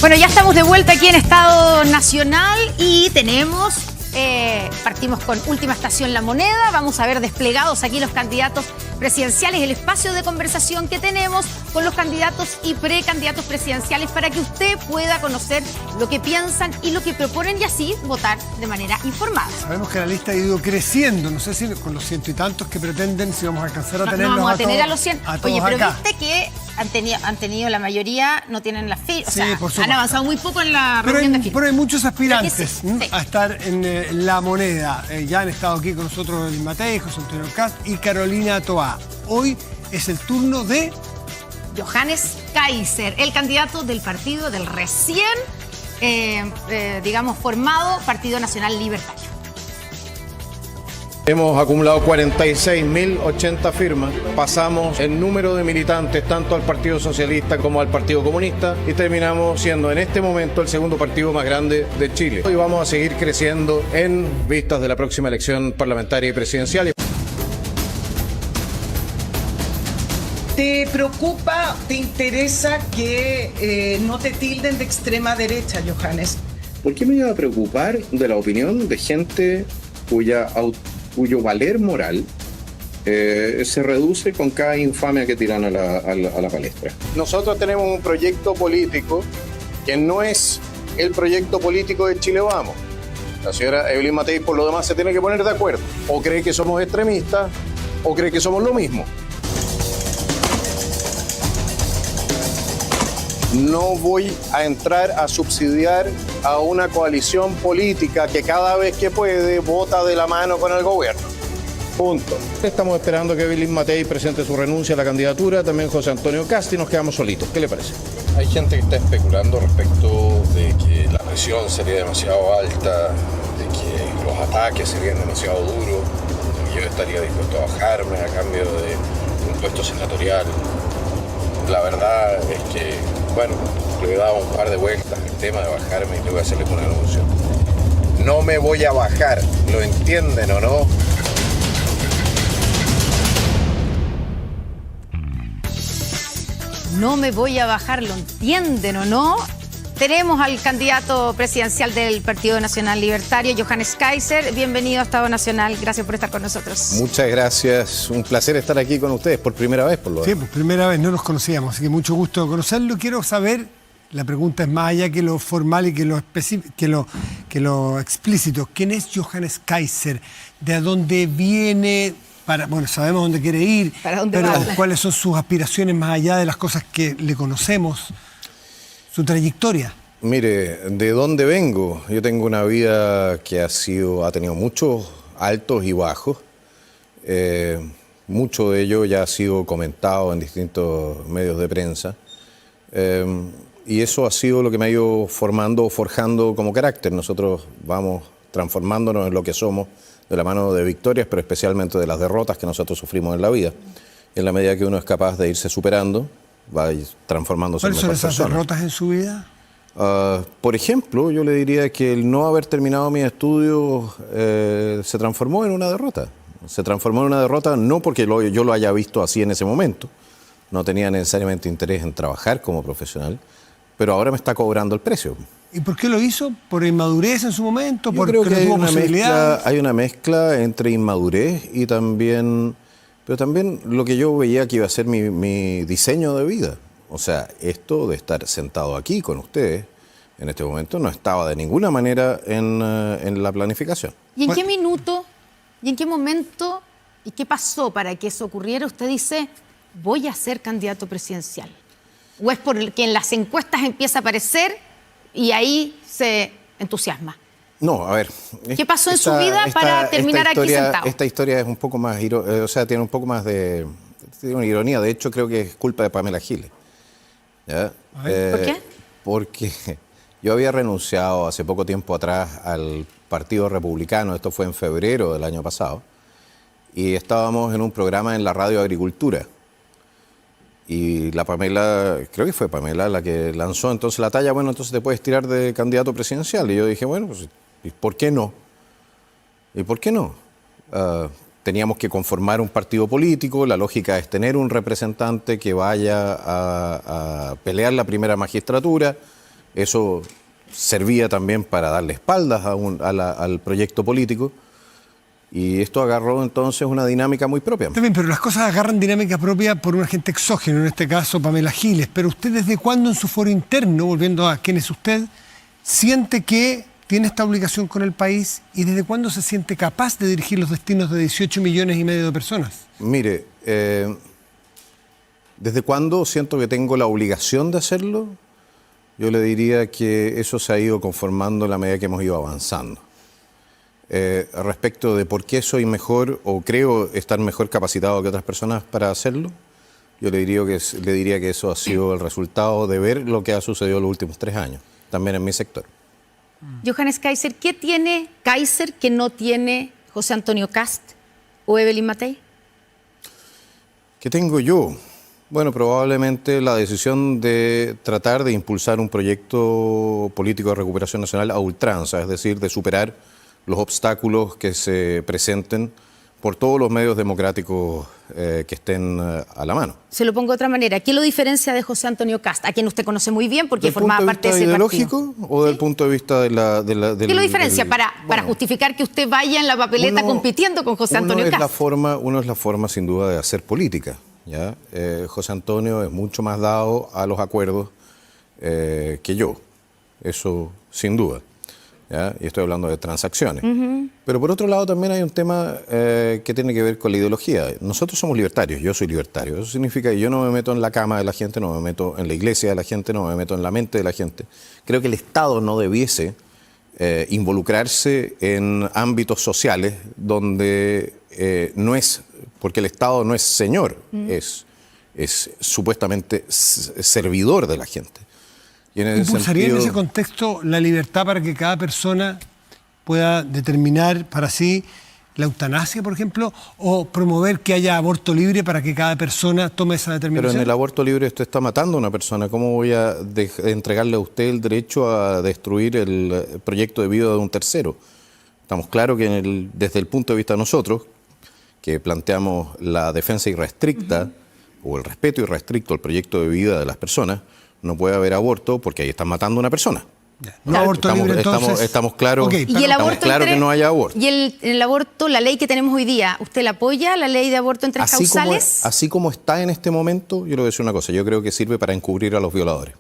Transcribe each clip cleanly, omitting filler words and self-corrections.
Bueno, ya estamos de vuelta aquí en Estado Nacional y partimos con Última Estación La Moneda. Vamos a ver desplegados aquí los candidatos presidenciales, el espacio de conversación que tenemos con los candidatos y precandidatos presidenciales para que usted pueda conocer lo que piensan y lo que proponen y así votar de manera informada. Sabemos que la lista ha ido creciendo, no sé si con los ciento y tantos que pretenden, si vamos a alcanzar a tenerlos no vamos a tener todos, a los 100. a todos Oye, pero acá. viste que han tenido la mayoría, no tienen las filas, Sí, o sea, por supuesto. han avanzado muy poco en la Pero reunión de filas. hay muchos aspirantes Sí. a estar en La Moneda. Ya han estado aquí con nosotros Evelyn Matei, José Antonio Cast y Carolina Toá. Hoy es el turno de Johannes Kaiser, el candidato del partido del recién, formado Partido Nacional Libertario. Hemos acumulado 46.080 firmas, pasamos el número de militantes tanto al Partido Socialista como al Partido Comunista y terminamos siendo en este momento el segundo partido más grande de Chile. Hoy vamos a seguir creciendo en vistas de la próxima elección parlamentaria y presidencial. ¿Te preocupa, te interesa que no te tilden de extrema derecha, Johannes? ¿Por qué me iba a preocupar de la opinión de gente cuyo valer moral se reduce con cada infamia que tiran a la palestra? Nosotros tenemos un proyecto político que no es el proyecto político de Chile Vamos. La señora Evelyn Matei por lo demás se tiene que poner de acuerdo. O cree que somos extremistas o cree que somos lo mismo. No voy a entrar a subsidiar a una coalición política que cada vez que puede vota de la mano con el gobierno. Punto. Estamos esperando que Evelyn Matei presente su renuncia a la candidatura, también José Antonio Cast, y nos quedamos solitos. ¿Qué le parece? Hay gente que está especulando respecto de que la presión sería demasiado alta, de que los ataques serían demasiado duros, y yo estaría dispuesto a bajarme a cambio de un puesto senatorial. La verdad es que, bueno, le he dado un par de vueltas al tema de bajarme y le voy a hacerles un anuncio. No me voy a bajar, ¿lo entienden o no? No me voy a bajar, ¿lo entienden o no? Tenemos al candidato presidencial del Partido Nacional Libertario, Johannes Kaiser. Bienvenido a Estado Nacional. Gracias por estar con nosotros. Muchas gracias. Un placer estar aquí con ustedes por primera vez, por lo Sí, por primera vez, no nos conocíamos, así que mucho gusto conocerlo. Quiero saber, la pregunta es más allá que lo formal y que lo explícito. ¿Quién es Johannes Kaiser? ¿De dónde viene? Bueno, sabemos dónde quiere ir, ¿Para dónde pero va? ¿cuáles son sus aspiraciones más allá de las cosas que le conocemos? Su trayectoria. Mire, ¿de dónde vengo? Yo tengo una vida que ha tenido muchos altos y bajos. Mucho de ello ya ha sido comentado en distintos medios de prensa. Y eso ha sido lo que me ha ido forjando como carácter. Nosotros vamos transformándonos en lo que somos de la mano de victorias, pero especialmente de las derrotas que nosotros sufrimos en la vida. Y en la medida que uno es capaz de irse superando, va a ir transformándose en ¿Cuáles son mejor esas persona. derrotas en su vida? Por ejemplo, yo le diría que el no haber terminado mis estudios se transformó en una derrota. Se transformó en una derrota no porque yo lo haya visto así en ese momento. No tenía necesariamente interés en trabajar como profesional, pero ahora me está cobrando el precio. ¿Y por qué lo hizo? ¿Por inmadurez en su momento? Yo ¿Porque creo que no tuvo posibilidades? hay una mezcla entre inmadurez y también lo que yo veía que iba a ser mi diseño de vida. O sea, esto de estar sentado aquí con ustedes en este momento no estaba de ninguna manera en la planificación. ¿Y en qué minuto, y en qué momento, y qué pasó para que eso ocurriera? Usted dice, voy a ser candidato presidencial. ¿O es porque en las encuestas empieza a aparecer y ahí se entusiasma? No, a ver. ¿Qué pasó en su vida para terminar aquí sentado? Esta historia es un poco más, tiene un poco más de una ironía. De hecho, creo que es culpa de Pamela Giles. ¿Ya? ¿Por qué? Porque yo había renunciado hace poco tiempo atrás al Partido Republicano, esto fue en febrero del año pasado, y estábamos en un programa en la radio Agricultura. Y la Pamela, creo que fue Pamela la que lanzó entonces la talla, bueno, entonces te puedes tirar de candidato presidencial. Y yo dije, bueno, pues, ¿y por qué no? ¿Y por qué no? Teníamos que conformar un partido político, la lógica es tener un representante que vaya a pelear la primera magistratura, Eso servía también para darle espaldas al proyecto político. Y esto agarró entonces una dinámica muy propia. También, pero las cosas agarran dinámica propia por un agente exógeno, en este caso Pamela Giles. Pero usted, ¿desde cuándo en su foro interno, volviendo a quién es usted, siente que tiene esta obligación con el país y desde cuándo se siente capaz de dirigir los destinos de 18,5 millones de personas? Mire, ¿desde cuándo siento que tengo la obligación de hacerlo? Yo le diría que eso se ha ido conformando a la medida que hemos ido avanzando. Respecto de por qué soy mejor o creo estar mejor capacitado que otras personas para hacerlo, yo le diría que eso ha sido el resultado de ver lo que ha sucedido los últimos 3 años, también en mi sector. Johannes Kaiser, ¿qué tiene Kaiser que no tiene José Antonio Kast o Evelyn Matei? ¿Qué tengo yo? Bueno, probablemente la decisión de tratar de impulsar un proyecto político de recuperación nacional a ultranza, es decir, de superar los obstáculos que se presenten por todos los medios democráticos que estén a la mano. Se lo pongo de otra manera. ¿Qué lo diferencia de José Antonio Kast, a quien usted conoce muy bien porque formaba parte de ese partido? ¿Del punto de vista ideológico o del punto de vista de la... ¿Qué lo diferencia para justificar que usted vaya en la papeleta compitiendo con José Antonio Kast? Uno es la forma, sin duda, de hacer política, ¿ya? José Antonio es mucho más dado a los acuerdos que yo, eso sin duda. ¿Ya? Y estoy hablando de transacciones. Pero por otro lado también hay un tema que tiene que ver con la ideología. Nosotros somos libertarios, yo soy libertario. Eso significa que yo no me meto en la cama de la gente, no me meto en la iglesia de la gente, no me meto en la mente de la gente. Creo que el Estado no debiese involucrarse en ámbitos sociales donde no es, porque el Estado no es señor, es supuestamente servidor de la gente. ¿Impulsaría en ese contexto la libertad para que cada persona pueda determinar para sí la eutanasia, por ejemplo, o promover que haya aborto libre para que cada persona tome esa determinación? Pero en el aborto libre usted está matando a una persona. ¿Cómo voy a entregarle a usted el derecho a destruir el proyecto de vida de un tercero? Estamos claros que desde el punto de vista de nosotros, que planteamos la defensa irrestricta o el respeto irrestricto al proyecto de vida de las personas, no puede haber aborto porque ahí están matando a una persona. No aborto libre, entonces. Estamos claros, Okay, y el aborto claro que no haya aborto. Y el aborto, la ley que tenemos hoy día, ¿usted la apoya, la ley de aborto en 3 causales? Así como está en este momento, yo le voy a decir una cosa, yo creo que sirve para encubrir a los violadores.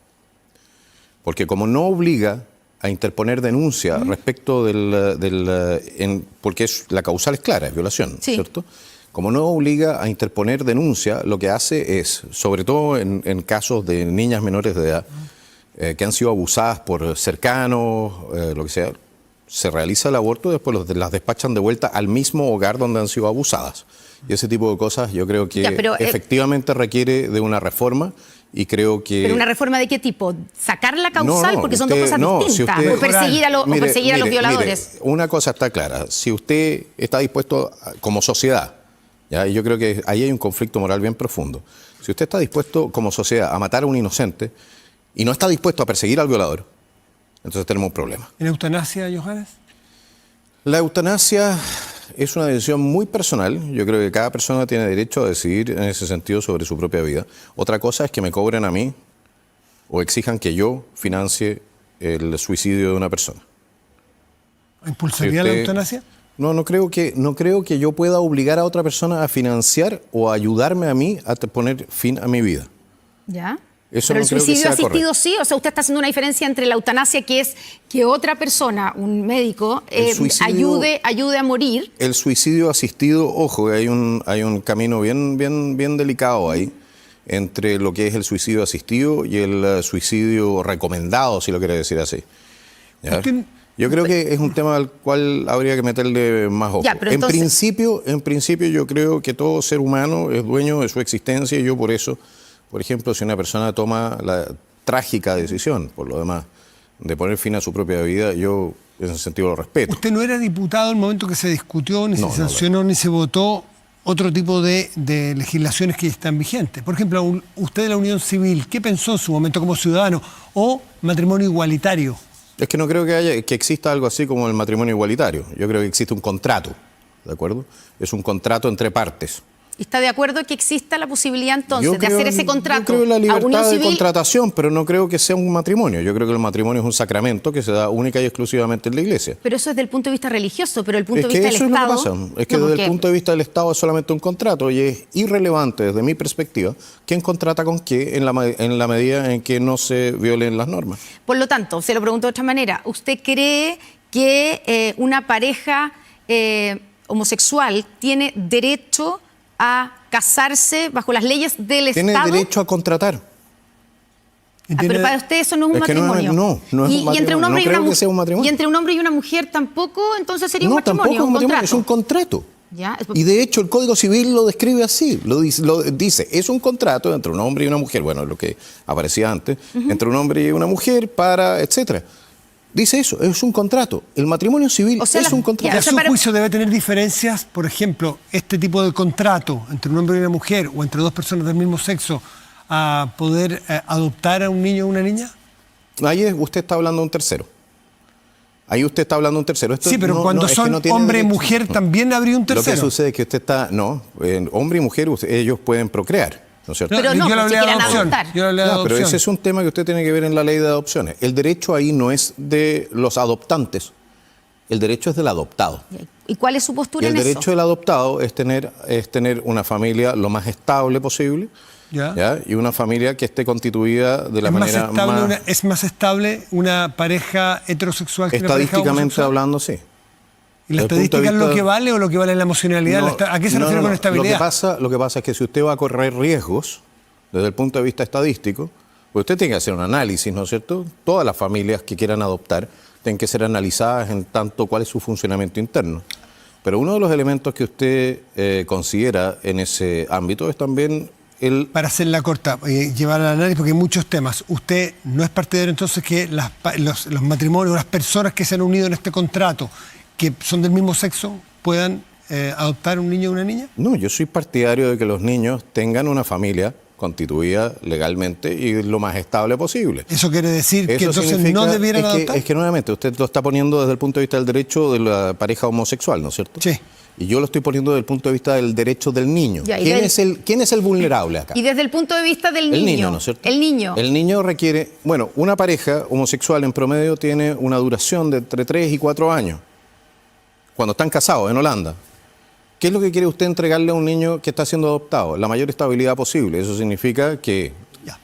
Porque como no obliga a interponer denuncia respecto porque la causal es clara, es violación, sí, ¿cierto? Como no obliga a interponer denuncia, lo que hace es, sobre todo en casos de niñas menores de edad, que han sido abusadas por cercanos, lo que sea, se realiza el aborto y después las despachan de vuelta al mismo hogar donde han sido abusadas. Y ese tipo de cosas yo creo que efectivamente requiere de una reforma y creo que... ¿Pero una reforma de qué tipo? ¿Sacar la causal? Porque son dos cosas distintas. Si o perseguir a los violadores. Mire, una cosa está clara. Si usted está dispuesto, como sociedad, ¿ya? Y yo creo que ahí hay un conflicto moral bien profundo. Si usted está dispuesto como sociedad a matar a un inocente y no está dispuesto a perseguir al violador, entonces tenemos un problema. ¿En eutanasia, Johannes? La eutanasia es una decisión muy personal. Yo creo que cada persona tiene derecho a decidir en ese sentido sobre su propia vida. Otra cosa es que me cobren a mí o exijan que yo financie el suicidio de una persona. ¿Impulsaría la eutanasia? No creo que yo pueda obligar a otra persona a financiar o a ayudarme a mí a poner fin a mi vida. ¿Ya? Eso pero no el creo que suicidio sea asistido correcto. sí, o sea, usted está haciendo una diferencia entre la eutanasia, que es que otra persona, un médico, ayude a morir. El suicidio asistido, ojo, hay un camino bien delicado ahí entre lo que es el suicidio asistido y el suicidio recomendado, si lo quiere decir así. ¿Ya? Yo creo que es un tema al cual habría que meterle más ojo. Ya, pero entonces... En principio yo creo que todo ser humano es dueño de su existencia y yo por eso, por ejemplo, si una persona toma la trágica decisión, por lo demás, de poner fin a su propia vida, yo en ese sentido lo respeto. Usted no era diputado en el momento que se discutió, ni se sancionó, ni se votó otro tipo de legislaciones que están vigentes. Por ejemplo, usted de la Unión Civil, ¿qué pensó en su momento como ciudadano? O matrimonio igualitario. Es que no creo que exista algo así como el matrimonio igualitario. Yo creo que existe un contrato, ¿de acuerdo? Es un contrato entre partes. ¿Está de acuerdo que exista la posibilidad entonces Yo de creo- hacer ese contrato Yo creo en la a libertad unión de civil? contratación, pero no creo que sea un matrimonio. Yo creo que el matrimonio es un sacramento que se da única y exclusivamente en la iglesia. Pero eso es desde el punto de vista religioso, pero el punto Es de que vista del eso es lo que Estado... pasa. Es que No, desde porque- el punto de vista del Estado es solamente un contrato y es irrelevante desde mi perspectiva quién contrata con qué en la medida en que no se violen las normas. Por lo tanto, se lo pregunto de otra manera, ¿usted cree que una pareja homosexual tiene derecho a casarse bajo las leyes del Tiene Estado? derecho a contratar. Y Ah, tiene- pero para usted eso no es un Es que no es- matrimonio. no es un Y entre un matrimonio. hombre No y una creo que sea un matrimonio. Y entre un hombre y una mujer tampoco, entonces sería un No, matrimonio, tampoco es un matrimonio, contrato. es un contrato. Ya, es- Y de hecho el Código Civil lo describe así, lo dice, es un contrato entre un hombre y una mujer, bueno, lo que aparecía antes, entre un hombre y una mujer para, etcétera. Dice eso, es un contrato. El matrimonio civil O sea, es un contrato. ¿Y a o sea, su para- juicio debe tener diferencias, por ejemplo, este tipo de contrato entre un hombre y una mujer o entre dos personas del mismo sexo a poder adoptar a un niño o una niña? Ahí usted está hablando de un tercero. Ahí usted está hablando de un tercero. Esto Sí, pero cuando es que son no tiene hombre y derecho. mujer también habría un Lo que tercero. sucede es que usted está, hombre y mujer, ellos pueden procrear, ¿no es cierto? Pero no, yo le pues, si hablé de quieren adopción. adoptar. Yo le hablé de Ya, pero adopción. ese es un tema que usted tiene que ver en la ley de adopciones. El derecho ahí no es de los adoptantes, el derecho es del adoptado. ¿Y cuál es su Y postura el en derecho eso? del adoptado es tener una familia lo más estable posible, Ya. ¿ya? Y una familia que esté constituida de la manera más... ¿Es más estable una pareja heterosexual que una pareja Estadísticamente homosexual? hablando, sí. ¿Y la desde el punto estadística de es lo vista- que vale o lo que vale la emocionalidad? No, ¿A qué se no, refiere no, con no. estabilidad? Lo que pasa es que si usted va a correr riesgos desde el punto de vista estadístico, pues usted tiene que hacer un análisis, ¿no es cierto? Todas las familias que quieran adoptar tienen que ser analizadas en tanto cuál es su funcionamiento interno. Pero uno de los elementos que usted considera en ese ámbito es también Para hacerla corta, llevar al análisis, porque hay muchos temas. ¿Usted no es partidario entonces que los matrimonios, las personas que se han unido en este contrato, que son del mismo sexo, puedan adoptar un niño o una niña? No, yo soy partidario de que los niños tengan una familia constituida legalmente y lo más estable posible. Eso quiere decir que Eso entonces significa- no debieran adoptar. Es que nuevamente usted lo está poniendo desde el punto de vista del derecho de la pareja homosexual, ¿no es cierto? Sí. Y yo lo estoy poniendo desde el punto de vista del derecho del niño. Ya, y ¿Quién es el vulnerable acá? Y desde el punto de vista del niño. El niño, ¿no es cierto? El niño. El niño requiere, bueno, una pareja homosexual en promedio tiene una duración de entre 3 y 4 años, cuando están casados en Holanda. ¿Qué es lo que quiere usted entregarle a un niño que está siendo adoptado? La mayor estabilidad posible. Eso significa que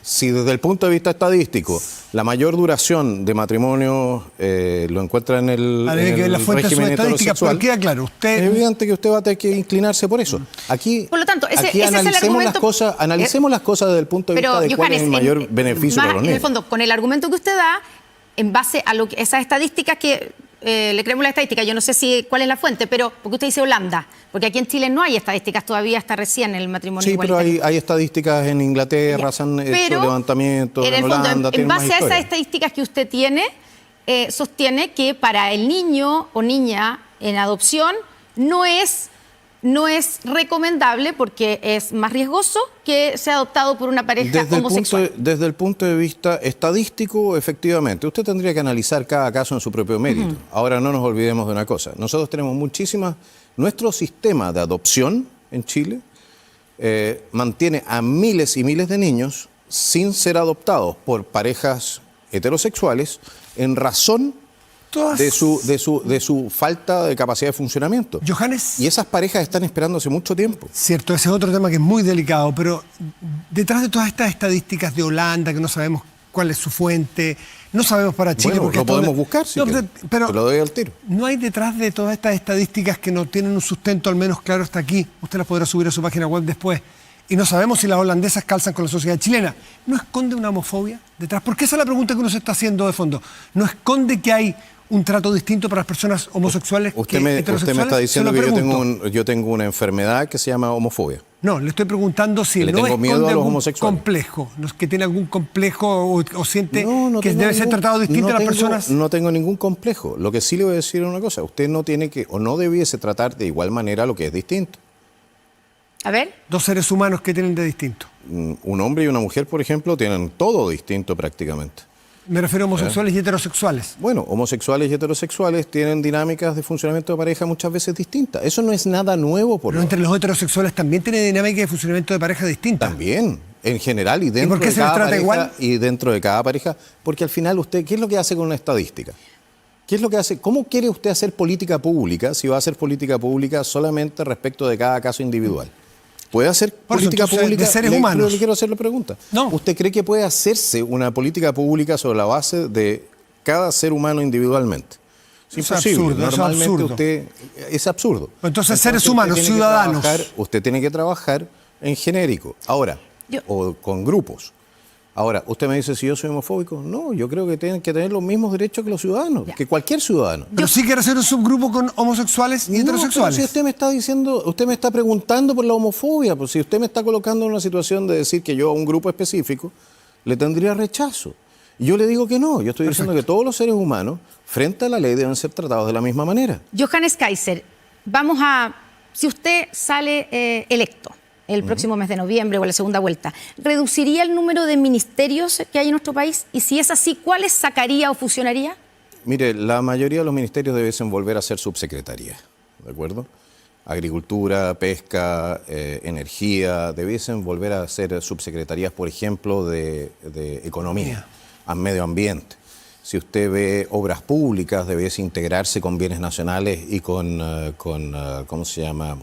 si desde el punto de vista estadístico la mayor duración de matrimonio lo encuentra en el, Habría en que ver el las fuentes de sus régimen estadísticas, pero heterosexual, queda claro, usted... es evidente que usted va a tener que inclinarse por eso. Aquí, Por lo tanto, ese es el analicemos argumento- analicemos las cosas desde el punto de vista de cuál es el mayor beneficio para los En el niños. fondo, con el argumento que usted da, en base a esas estadísticas que le creemos la estadística, yo no sé cuál es la fuente, pero porque usted dice Holanda, porque aquí en Chile no hay estadísticas todavía, está recién el matrimonio Sí, pero igualitario. hay estadísticas en Inglaterra, se han hecho Pero, levantamientos en en el fondo, Holanda, en tienen más base a esas historia. estadísticas que usted tiene, sostiene que para el niño o niña en adopción no es recomendable porque es más riesgoso que sea adoptado por una pareja homosexual. Desde el punto de vista estadístico, efectivamente, usted tendría que analizar cada caso en su propio mérito. Ahora no nos olvidemos de una cosa, nosotros tenemos nuestro sistema de adopción en Chile mantiene a miles y miles de niños sin ser adoptados por parejas heterosexuales en razón de su falta de capacidad de funcionamiento. Johannes, Y esas parejas están esperando hace mucho tiempo. cierto, ese es otro tema que es muy delicado, pero detrás de todas estas estadísticas de Holanda, que no sabemos cuál es su fuente, no sabemos para Chile... Bueno, porque lo hasta donde- podemos buscar, si No, quiere. pero Te lo doy al tiro. no hay detrás de todas estas estadísticas que no tienen un sustento al menos claro hasta aquí. Usted las podrá subir a su página web después. Y no sabemos si las holandesas calzan con la sociedad chilena. ¿No esconde una homofobia detrás? Porque esa es la pregunta que uno se está haciendo de fondo. ¿No esconde que hay un trato distinto para las personas homosexuales que Usted me heterosexuales? está diciendo Se lo que pregunto. yo tengo una enfermedad que se llama homofobia. No, le estoy preguntando si Le no tengo miedo esconde a los algún homosexuales. complejo, que tiene algún complejo o siente No que tengo debe ser ningún- tratado distinto no a las tengo- personas. No tengo ningún complejo. Lo que sí le voy a decir es una cosa. Usted no tiene que, o no debiese tratar de igual manera lo que es distinto. A ver, Dos seres humanos que tienen de distinto. Un hombre y una mujer, por ejemplo, tienen todo distinto prácticamente. Me refiero a homosexuales y heterosexuales. Bueno, homosexuales y heterosexuales tienen dinámicas de funcionamiento de pareja muchas veces distintas. Eso no es nada nuevo. Pero entre los heterosexuales también tiene dinámica de funcionamiento de pareja distinta. También, en general y dentro por qué de se les cada trata pareja. igual? Y dentro de cada pareja, porque al final usted, ¿qué es lo que hace con una estadística? ¿Qué es lo que hace? ¿Cómo quiere usted hacer política pública si va a hacer política pública solamente respecto de cada caso individual? ¿Puede hacer política pública de seres humanos? Le quiero hacer la pregunta. No. ¿Usted cree que puede hacerse una política pública sobre la base de cada ser humano individualmente? Es imposible. absurdo, Normalmente es absurdo. usted es absurdo. Entonces, seres humanos, usted tiene que ciudadanos. usted tiene que trabajar en genérico. Ahora, o con grupos. Ahora, usted me dice si yo soy homofóbico. No, yo creo que tienen que tener los mismos derechos que los ciudadanos, que cualquier ciudadano. Pero sí quiere hacer un subgrupo con homosexuales y heterosexuales. Pero si usted me está diciendo, usted me está preguntando por la homofobia, pues si usted me está colocando en una situación de decir que yo a un grupo específico le tendría rechazo. Y yo le digo que no, yo estoy diciendo que todos los seres humanos, frente a la ley, deben ser tratados de la misma manera. Johannes Kaiser, si usted sale electo el próximo mes de noviembre o en la segunda vuelta, ¿reduciría el número de ministerios que hay en nuestro país? Y si es así, ¿cuáles sacaría o fusionaría? Mire, la mayoría de los ministerios debiesen volver a ser subsecretarías, ¿de acuerdo? Agricultura, pesca, energía, debiesen volver a ser subsecretarías, por ejemplo, de economía, a medio ambiente. Si usted ve obras públicas, debiese integrarse con bienes nacionales y con ¿cómo se llama?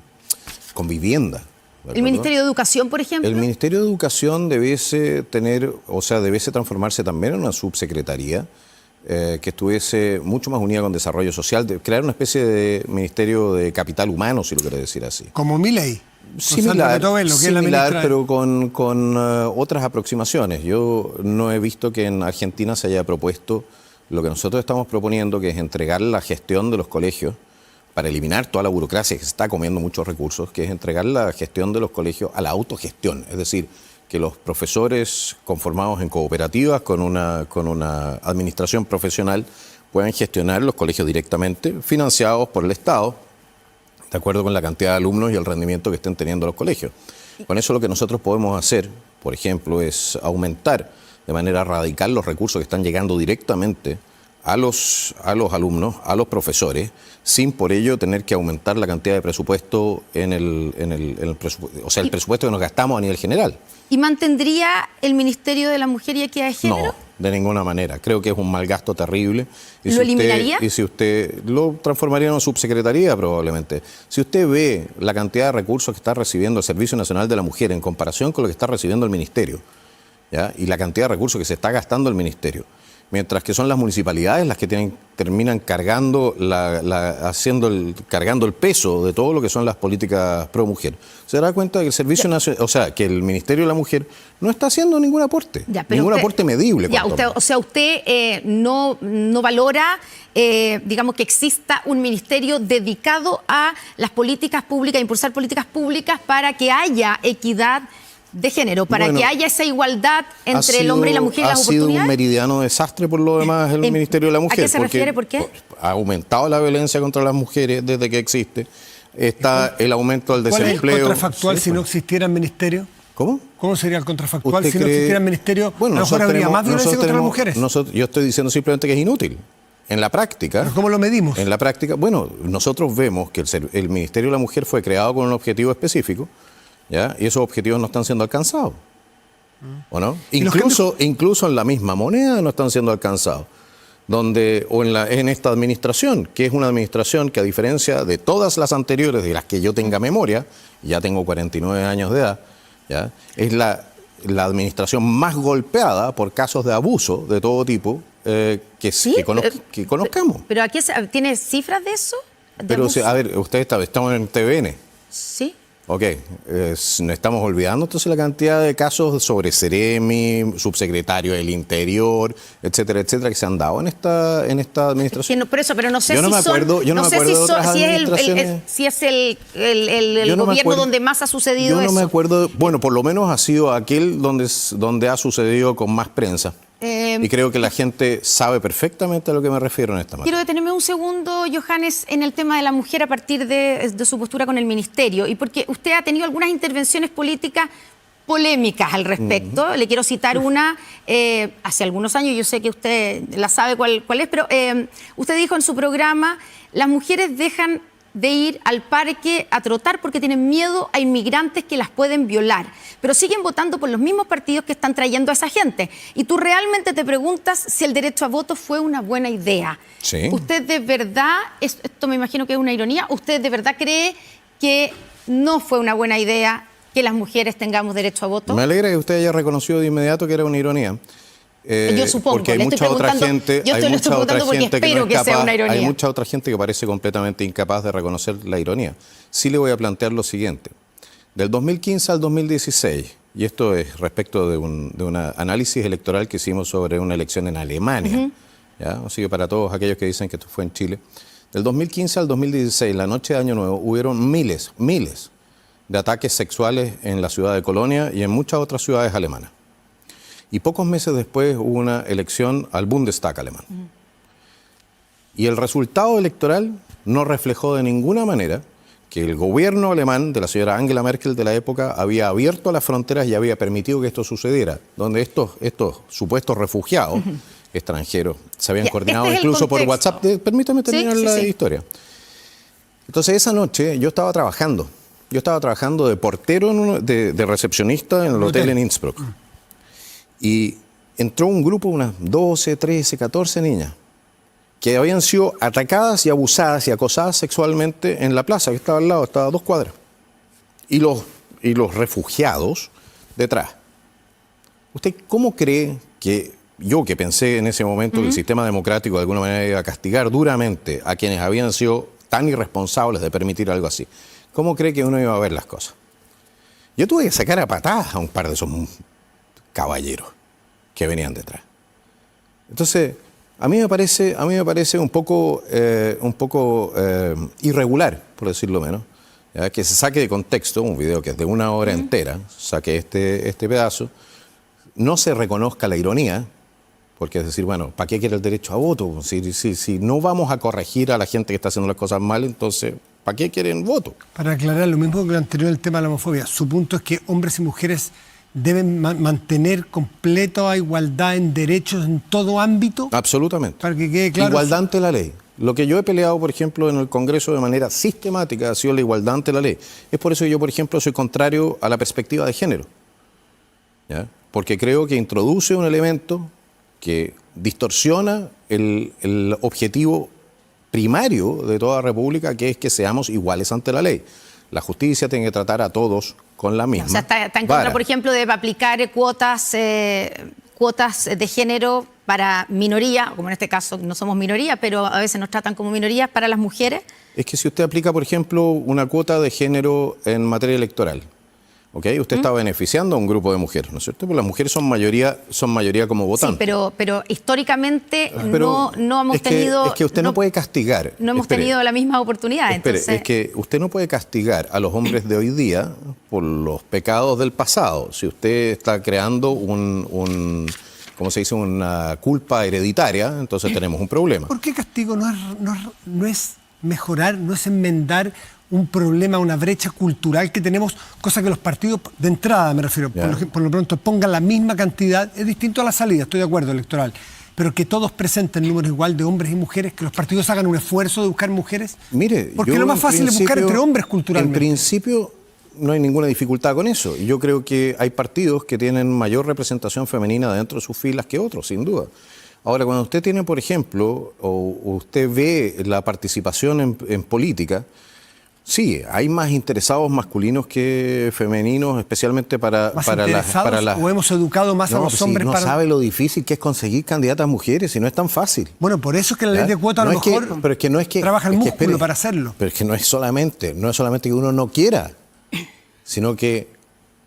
Con vivienda. ¿El Ministerio de Educación, por ejemplo? El Ministerio de Educación debiese transformarse también en una subsecretaría que estuviese mucho más unida con desarrollo social, crear una especie de Ministerio de Capital Humano, si lo quiere decir así. Como Milei. Similar, similar, pero con otras aproximaciones. Yo no he visto que en Argentina se haya propuesto lo que nosotros estamos proponiendo, que es entregar la gestión de los colegios para eliminar toda la burocracia que se está comiendo muchos recursos, que es entregar la gestión de los colegios a la autogestión, es decir, que los profesores conformados en cooperativas con una administración profesional puedan gestionar los colegios directamente, financiados por el Estado, de acuerdo con la cantidad de alumnos y el rendimiento que estén teniendo los colegios. Con eso lo que nosotros podemos hacer, por ejemplo, es aumentar de manera radical los recursos que están llegando directamente a los alumnos, a los profesores, sin por ello tener que aumentar la cantidad de presupuesto el presupuesto que nos gastamos a nivel general. ¿Y mantendría el Ministerio de la Mujer y Equidad de Género? No, de ninguna manera. Creo que es un mal gasto terrible. ¿Lo eliminaría? Y si usted lo transformaría en una subsecretaría probablemente. Si usted ve la cantidad de recursos que está recibiendo el Servicio Nacional de la Mujer en comparación con lo que está recibiendo el Ministerio, ¿ya? Y la cantidad de recursos que se está gastando el Ministerio, mientras que son las municipalidades las que terminan cargando cargando el peso de todo lo que son las políticas pro mujer. Se dará cuenta que el Servicio Nacional, que el Ministerio de la Mujer no está haciendo ningún aporte, aporte medible. Usted no valora, digamos, que exista un ministerio dedicado a las políticas públicas, a impulsar políticas públicas para que haya equidad de género, para que haya esa igualdad entre el hombre y la mujer y las oportunidades. Ha sido un meridiano desastre por lo demás el Ministerio de la Mujer. ¿A qué se refiere? ¿Por qué? Ha aumentado la violencia contra las mujeres desde que existe. Está el aumento del desempleo. ¿Cuál es el contrafactual si no existiera el ministerio? ¿Cómo? ¿Cómo sería el contrafactual si no existiera el ministerio? Bueno, a lo mejor habría más violencia contra las mujeres. Yo estoy diciendo simplemente que es inútil. En la práctica... ¿Pero cómo lo medimos? En la práctica, bueno, nosotros vemos que el Ministerio de la Mujer fue creado con un objetivo específico, ¿ya? Y esos objetivos no están siendo alcanzados, ¿o no? Incluso en la misma moneda no están siendo alcanzados. En esta administración, que es una administración que, a diferencia de todas las anteriores, de las que yo tenga memoria, ya tengo 49 años de edad, ¿ya? Es la administración más golpeada por casos de abuso de todo tipo que conozcamos. ¿Pero aquí tiene cifras de eso? Pero, a ver, estamos en TVN. Sí. Ok, nos estamos olvidando entonces la cantidad de casos sobre Seremi, subsecretario del Interior, etcétera, etcétera, que se han dado en esta administración. Por eso, pero no sé si es el gobierno donde más ha sucedido eso. Yo no me acuerdo, bueno, por lo menos ha sido aquel donde ha sucedido con más prensa. Y creo que la gente sabe perfectamente a lo que me refiero en esta materia. Quiero detenerme un segundo, Johannes, en el tema de la mujer a partir de su postura con el ministerio, y porque usted ha tenido algunas intervenciones políticas polémicas al respecto. Le quiero citar una hace algunos años, yo sé que usted la sabe cuál es, pero usted dijo en su programa, las mujeres dejan de ir al parque a trotar porque tienen miedo a inmigrantes que las pueden violar, pero siguen votando por los mismos partidos que están trayendo a esa gente. Y tú realmente te preguntas si el derecho a voto fue una buena idea. Sí. ¿Usted de verdad, esto me imagino que es una ironía, usted de verdad cree que no fue una buena idea que las mujeres tengamos derecho a voto? Me alegra que usted haya reconocido de inmediato que era una ironía. Yo supongo, porque hay le estoy mucha otra preguntando, gente, yo le estoy preguntando porque espero que sea una ironía. Hay mucha otra gente que parece completamente incapaz de reconocer la ironía. Sí le voy a plantear lo siguiente. Del 2015 al 2016, y esto es respecto de un análisis electoral que hicimos sobre una elección en Alemania, ¿ya? Así que para todos aquellos que dicen que esto fue en Chile, del 2015 al 2016, la noche de Año Nuevo, hubieron miles de ataques sexuales en la ciudad de Colonia y en muchas otras ciudades alemanas. Y pocos meses después hubo una elección al Bundestag alemán. Y el resultado electoral no reflejó de ninguna manera que el gobierno alemán de la señora Angela Merkel de la época había abierto las fronteras y había permitido que esto sucediera, donde estos supuestos refugiados extranjeros se habían coordinado incluso por WhatsApp. Permítame terminar la historia. Entonces esa noche yo estaba trabajando. Yo estaba trabajando de portero, de recepcionista en el hotel en Innsbruck. Y entró un grupo, unas 12, 13, 14 niñas, que habían sido atacadas y abusadas y acosadas sexualmente en la plaza, que estaba al lado, estaba a 2 cuadras. Y los refugiados detrás. ¿Usted cómo cree que yo, que pensé en ese momento que el sistema democrático de alguna manera iba a castigar duramente a quienes habían sido tan irresponsables de permitir algo así, cómo cree que uno iba a ver las cosas? Yo tuve que sacar a patadas a un par de esos caballeros que venían detrás. Entonces, a mí me parece un poco irregular, por decirlo menos, ¿ya? Que se saque de contexto un video que es de 1 hora entera, saque este pedazo, no se reconozca la ironía, porque es decir, bueno, ¿para qué quiere el derecho a voto? Si no vamos a corregir a la gente que está haciendo las cosas mal, entonces, ¿para qué quieren voto? Para aclarar lo mismo que lo anterior, el tema de la homofobia, su punto es que hombres y mujeres deben mantener completa igualdad en derechos en todo ámbito. Absolutamente. Para que quede claro. Igualdad ante la ley. Lo que yo he peleado, por ejemplo, en el Congreso de manera sistemática ha sido la igualdad ante la ley. Es por eso que yo, por ejemplo, soy contrario a la perspectiva de género, ¿ya? Porque creo que introduce un elemento que distorsiona el objetivo primario de toda república, que es que seamos iguales ante la ley. La justicia tiene que tratar a todos con la misma. O sea, está en contra, por ejemplo, de aplicar cuotas de género para minoría, como en este caso no somos minoría, pero a veces nos tratan como minorías para las mujeres. Es que si usted aplica, por ejemplo, una cuota de género en materia electoral, ¿okay? Usted está beneficiando a un grupo de mujeres, ¿no es cierto? Porque las mujeres son mayoría como votantes. Sí, pero históricamente no hemos tenido... Es que usted no puede castigar. No hemos tenido la misma oportunidad. Entonces... Es que usted no puede castigar a los hombres de hoy día por los pecados del pasado. Si usted está creando ¿cómo se dice? Una culpa hereditaria, entonces tenemos un problema. ¿Por qué castigo no es mejorar, no es enmendar un problema, una brecha cultural que tenemos, cosa que los partidos, de entrada me refiero, por lo pronto pongan la misma cantidad, es distinto a la salida, estoy de acuerdo, electoral, pero que todos presenten números igual de hombres y mujeres, que los partidos hagan un esfuerzo de buscar mujeres? Mire, porque lo más fácil es buscar entre hombres culturalmente. En principio no hay ninguna dificultad con eso. Yo creo que hay partidos que tienen mayor representación femenina dentro de sus filas que otros, sin duda. Ahora, cuando usted tiene, por ejemplo, o usted ve la participación en política, sí, hay más interesados masculinos que femeninos, especialmente para las... ¿O hemos educado más a los hombres para...? No sabe lo difícil que es conseguir candidatas mujeres, y no es tan fácil. Bueno, por eso es que la ley de cuota a lo mejor trabaja el músculo para hacerlo. Pero es que no es solamente que uno no quiera, sino que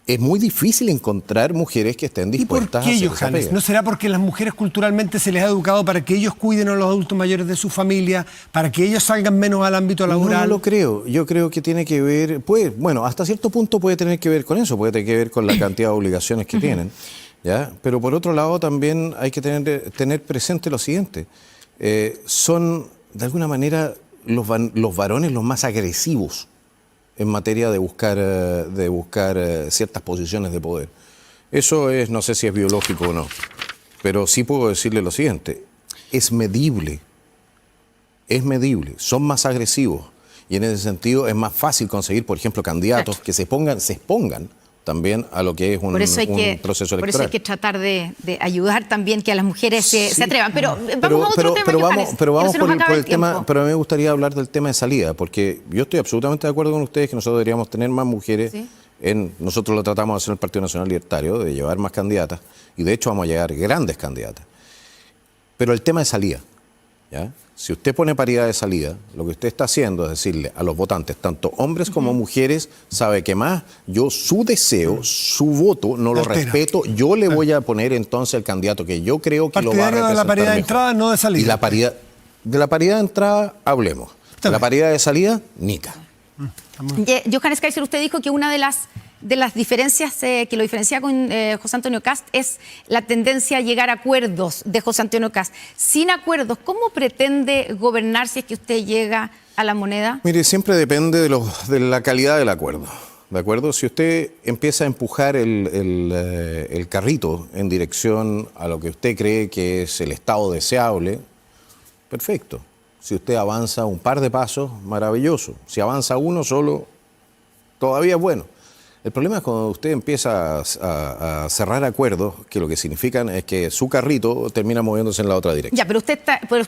es muy difícil encontrar mujeres que estén dispuestas a hacer esa pega. ¿Y por qué, Johannes? ¿No será porque las mujeres culturalmente se les ha educado para que ellos cuiden a los adultos mayores de su familia, para que ellos salgan menos al ámbito laboral? No lo creo. Yo creo que tiene que ver, bueno, hasta cierto punto puede tener que ver con eso, puede tener que ver con la cantidad de obligaciones que tienen, ¿ya? Pero por otro lado también hay que tener presente lo siguiente. Son, de alguna manera, los varones los más agresivos en materia de buscar ciertas posiciones de poder. Eso es, no sé si es biológico o no, pero sí puedo decirle lo siguiente, es medible, son más agresivos y en ese sentido es más fácil conseguir, por ejemplo, candidatos que se expongan también a lo que es un proceso electoral. Por eso hay que tratar de ayudar también que a las mujeres se atrevan. Pero vamos a otro tema, Johannes, pero vamos por el tiempo. tema, pero a mí me gustaría hablar del tema de salida, porque yo estoy absolutamente de acuerdo con ustedes que nosotros deberíamos tener más mujeres. ¿Sí? Nosotros lo tratamos de hacer en el Partido Nacional Libertario, de llevar más candidatas, y de hecho vamos a llegar grandes candidatas. Pero el tema de salida, ¿ya? Si usted pone paridad de salida, lo que usted está haciendo es decirle a los votantes, tanto hombres como mujeres, sabe que más yo su deseo, su voto, no lo respeto, yo le voy a poner entonces el candidato que yo creo que lo va a representar de la paridad mejor. De entrada, no de salida. Y de la paridad de entrada, hablemos. De la paridad de salida, nica. Johannes Kaiser, usted dijo que una de las diferencias que lo diferencia con José Antonio Kast es la tendencia a llegar a acuerdos de José Antonio Kast. Sin acuerdos, ¿cómo pretende gobernar si es que usted llega a la moneda? Mire, siempre depende de la calidad del acuerdo. ¿De acuerdo? Si usted empieza a empujar el carrito en dirección a lo que usted cree que es el estado deseable, perfecto. Si usted avanza un par de pasos, maravilloso. Si avanza uno solo, todavía es bueno. El problema es cuando usted empieza a cerrar acuerdos, que lo que significan es que su carrito termina moviéndose en la otra dirección. Ya, pero usted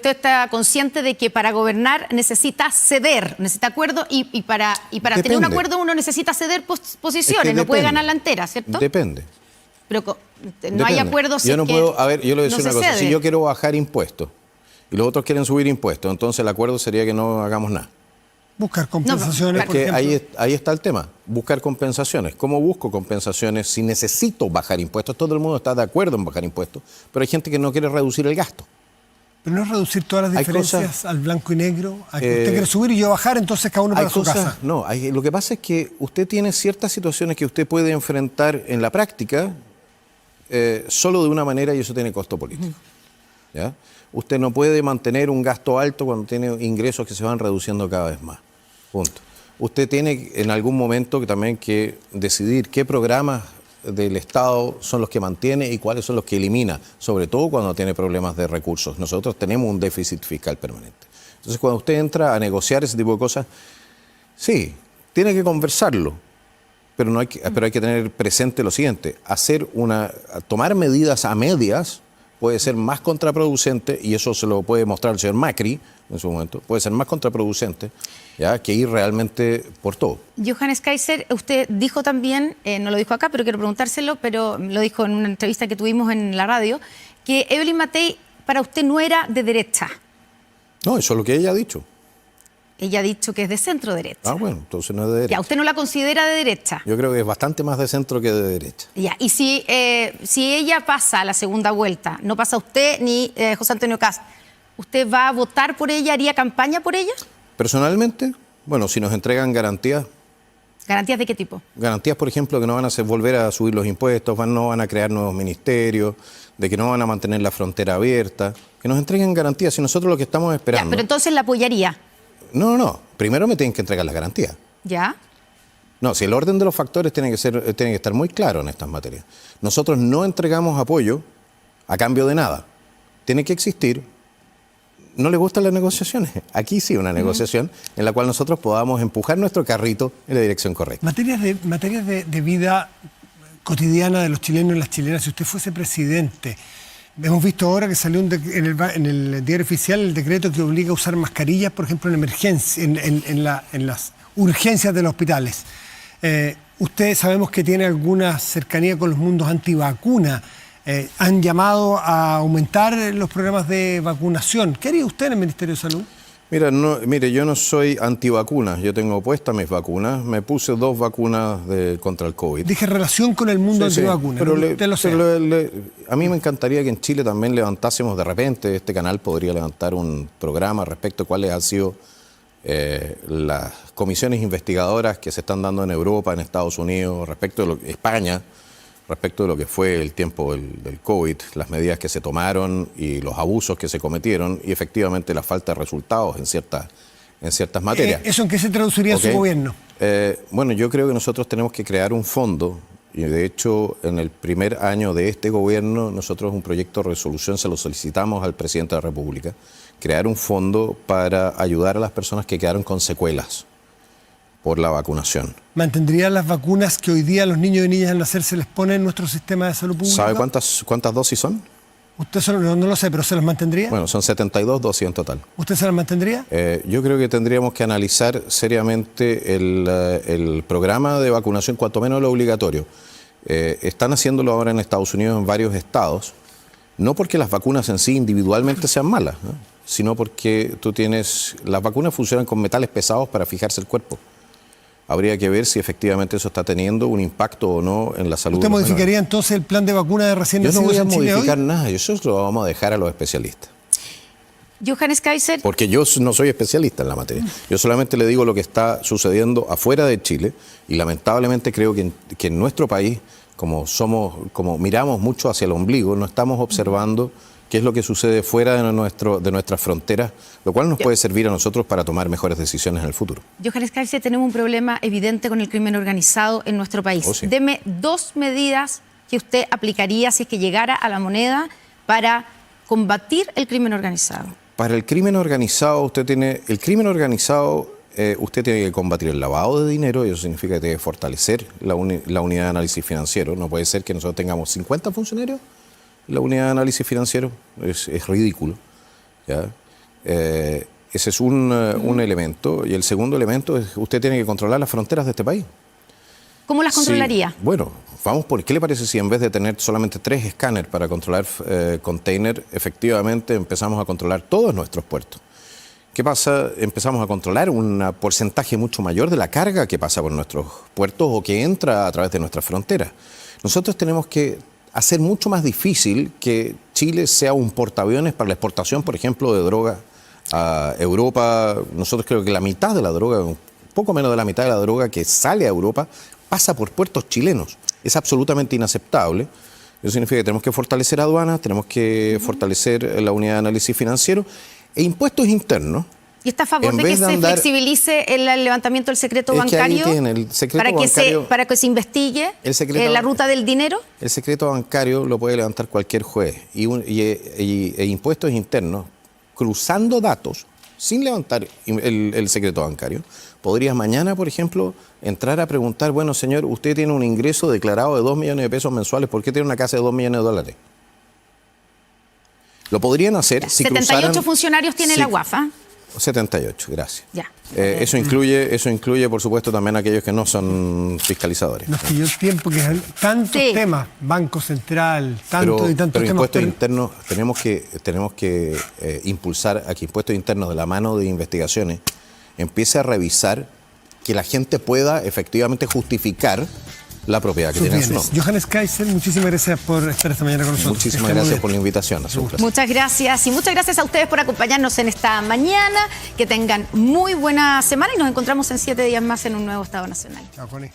está consciente de que para gobernar necesita ceder, necesita acuerdo y para tener un acuerdo uno necesita ceder posiciones, no puede ganar la entera, ¿cierto? Depende. Pero no hay acuerdos. Yo no puedo, a ver, yo le voy a decir una cosa, cede. si yo quiero bajar impuestos y los otros quieren subir impuestos, entonces el acuerdo sería que no hagamos nada. Buscar compensaciones, por ejemplo. Ahí está el tema, buscar compensaciones. ¿Cómo busco compensaciones si necesito bajar impuestos? Todo el mundo está de acuerdo en bajar impuestos, pero hay gente que no quiere reducir el gasto. Pero no es reducir todas las diferencias al blanco y negro. Usted quiere subir y yo bajar, entonces cada uno para su casa. No, lo que pasa es que usted tiene ciertas situaciones que usted puede enfrentar en la práctica solo de una manera y eso tiene costo político. ¿Ya? Usted no puede mantener un gasto alto cuando tiene ingresos que se van reduciendo cada vez más. Punto. Usted tiene en algún momento también que decidir qué programas del Estado son los que mantiene y cuáles son los que elimina, sobre todo cuando tiene problemas de recursos. Nosotros tenemos un déficit fiscal permanente. Entonces, cuando usted entra a negociar ese tipo de cosas, sí, tiene que conversarlo, pero hay que tener presente lo siguiente, tomar medidas a medias puede ser más contraproducente, y eso se lo puede mostrar el señor Macri en su momento, puede ser más contraproducente, ¿ya?, que ir realmente por todo. Johannes Kaiser, usted dijo también, no lo dijo acá, pero quiero preguntárselo, pero lo dijo en una entrevista que tuvimos en la radio, que Evelyn Matei para usted no era de derecha. No, eso es lo que ella ha dicho. Ella ha dicho que es de centro derecha. Ah, bueno, entonces no es de derecha. Ya, ¿usted no la considera de derecha? Yo creo que es bastante más de centro que de derecha. Ya, y si ella pasa a la segunda vuelta, no pasa usted ni José Antonio Kast, ¿usted va a votar por ella, haría campaña por ella? Personalmente, bueno, si nos entregan garantías. ¿Garantías de qué tipo? Garantías, por ejemplo, que no van a volver a subir los impuestos, no van a crear nuevos ministerios, de que no van a mantener la frontera abierta, que nos entreguen garantías. Si nosotros lo que estamos esperando... Ya, pero entonces la apoyaría. No. Primero me tienen que entregar las garantías. ¿Ya? No, si el orden de los factores tiene que estar muy claro en estas materias. Nosotros no entregamos apoyo a cambio de nada. Tiene que existir. ¿No le gustan las negociaciones? Aquí sí, una negociación en la cual nosotros podamos empujar nuestro carrito en la dirección correcta. Materias de vida cotidiana de los chilenos y las chilenas, si usted fuese presidente... Hemos visto ahora que salió en el diario oficial el decreto que obliga a usar mascarillas, por ejemplo, en emergencia, en las urgencias de los hospitales. Usted sabemos que tiene alguna cercanía con los mundos antivacuna. Han llamado a aumentar los programas de vacunación. ¿Qué haría usted en el Ministerio de Salud? Mire, yo no soy antivacunas, yo tengo puestas mis vacunas, me puse 2 vacunas contra el COVID. Dije relación con el mundo antivacunas, pero a mí me encantaría que en Chile también levantásemos de repente, este canal podría levantar un programa respecto a cuáles han sido las comisiones investigadoras que se están dando en Europa, en Estados Unidos, respecto de España, respecto de lo que fue el tiempo del COVID, las medidas que se tomaron y los abusos que se cometieron y efectivamente la falta de resultados en en ciertas materias. ¿Eso en qué se traduciría en su gobierno? Bueno, yo creo que nosotros tenemos que crear un fondo, y de hecho en el primer año de este gobierno nosotros un proyecto de resolución se lo solicitamos al presidente de la República, crear un fondo para ayudar a las personas que quedaron con secuelas por la vacunación. ¿Mantendría las vacunas que hoy día a los niños y niñas al nacer se les pone en nuestro sistema de salud pública? ¿Sabe cuántas dosis son? Usted no lo sé, pero ¿se las mantendría? Bueno, son 72 dosis en total. ¿Usted se las mantendría? Yo creo que tendríamos que analizar seriamente el programa de vacunación, cuanto menos lo obligatorio. Están haciéndolo ahora en Estados Unidos en varios estados, no porque las vacunas en sí individualmente sean malas, ¿no? Sino porque las vacunas funcionan con metales pesados para fijarse el cuerpo. Habría que ver si efectivamente eso está teniendo un impacto o no en la salud. ¿Usted modificaría entonces el plan de vacuna de recién nacidos en Chile hoy? Yo no voy a modificar nada, eso lo vamos a dejar a los especialistas. Johannes Kaiser. Porque yo no soy especialista en la materia. Yo solamente le digo lo que está sucediendo afuera de Chile y lamentablemente creo que en nuestro país, como miramos mucho hacia el ombligo, no estamos observando qué es lo que sucede fuera de nuestras fronteras, lo cual nos puede servir a nosotros para tomar mejores decisiones en el futuro. Johannes Kaiser, tenemos un problema evidente con el crimen organizado en nuestro país. Oh, sí. Deme 2 medidas que usted aplicaría si es que llegara a la moneda para combatir el crimen organizado. Para el crimen organizado, usted tiene que combatir el lavado de dinero, y eso significa que tiene que fortalecer la unidad de análisis financiero. No puede ser que nosotros tengamos 50 funcionarios en la unidad de análisis financiero, es ridículo, ¿ya? Ese es un elemento, y el segundo elemento es que usted tiene que controlar las fronteras de este país. ¿Cómo las controlaría? Sí, bueno, ¿qué le parece si en vez de tener solamente 3 escáneres para controlar container, efectivamente empezamos a controlar todos nuestros puertos? ¿Qué pasa? Empezamos a controlar un porcentaje mucho mayor de la carga que pasa por nuestros puertos o que entra a través de nuestras fronteras. Nosotros tenemos que hacer mucho más difícil que Chile sea un portaaviones para la exportación, por ejemplo, de droga a Europa. Nosotros creo que la mitad de la droga, un poco menos de la mitad de la droga que sale a Europa, pasa por puertos chilenos. Es absolutamente inaceptable. Eso significa que tenemos que fortalecer aduanas, tenemos que fortalecer la unidad de análisis financiero e impuestos internos. ¿Y está a favor de que se flexibilice el levantamiento del secreto bancario para que se investigue la ruta del dinero? El secreto bancario lo puede levantar cualquier juez e impuestos internos, cruzando datos, sin levantar el secreto bancario, podrías mañana, por ejemplo, entrar a preguntar, bueno, señor, usted tiene un ingreso declarado de 2 millones de pesos mensuales, ¿por qué tiene una casa de 2 millones de dólares? Lo podrían hacer si 78 funcionarios tiene la UAFA. 78, gracias. Ya. Eso incluye, por supuesto, también aquellos que no son fiscalizadores. Nos pilló el tiempo, que tantos temas, Banco Central, tantos temas. Impuestos internos, tenemos que impulsar a que impuestos internos, de la mano de investigaciones, empiece a revisar que la gente pueda efectivamente justificar la propiedad que tiene en su nombre. Johannes Kaiser, muchísimas gracias por estar esta mañana con nosotros. Muchísimas gracias por la invitación. Muchas gracias, y muchas gracias a ustedes por acompañarnos en esta mañana. Que tengan muy buena semana y nos encontramos en 7 días más en un nuevo Estado Nacional. Chao, Connie.